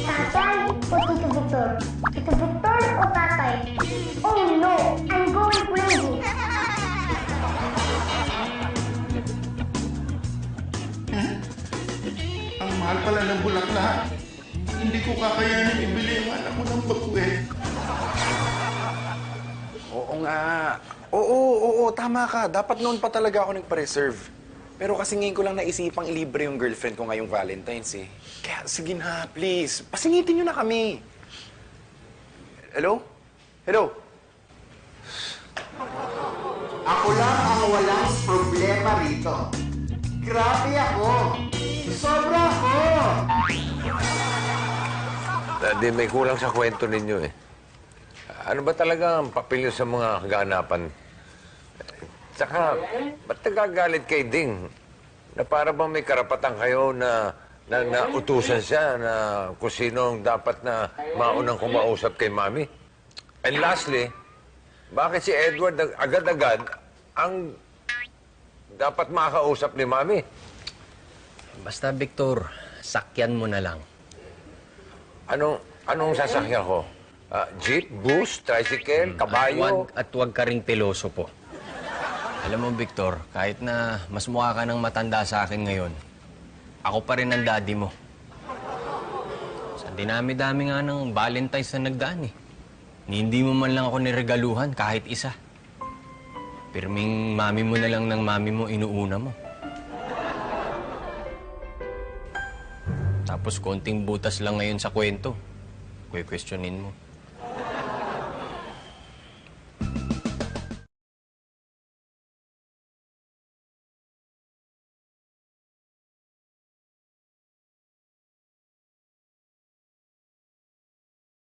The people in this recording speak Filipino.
Tatay o Tito Victor? Tito Victor o tatay? Oh no! I'm going crazy! Ang mahal pala ng bulaklak. Hindi ko kakayanin ibili yung anak mo ng baguhe. Oo nga. Oo, tama ka. Dapat noon pa talaga ako nagpa-reserve. Pero kasi ngayon ko lang naisipang ilibre yung girlfriend ko ngayong Valentine's eh. Kaya sige na, please. Pasingitin nyo na kami. Hello? Hello? Ako lang ang walang problema rito. Grabe ako. Sobra ako. Daddy, may kulang sa kwento ninyo eh. Ano ba talaga ang papel nyo sa mga kaganapan? Tsaka, ba't nagagalit kay Ding? Na para bang may karapatan kayo na utusan siya na kung sino ang dapat na maunang kumausap kay Mami? And lastly, bakit si Edward agad-agad ang dapat makausap ni Mami? Basta, Victor, sakyan mo na lang. Anong sasakyan ko? Jeep, bus, tricycle, kabayo? At wag ka ring piloso po. Alam mo, Victor, kahit na mas mukha ka ng matanda sa akin ngayon, ako pa rin ang daddy mo. Sa dinami-dami nga ng Valentine's na nagdaan eh. Hindi mo man lang ako niregaluhan kahit isa. Pirming mami mo na lang ng mami mo inuuna mo. Tapos konting butas lang ngayon sa kwento. Questionin mo.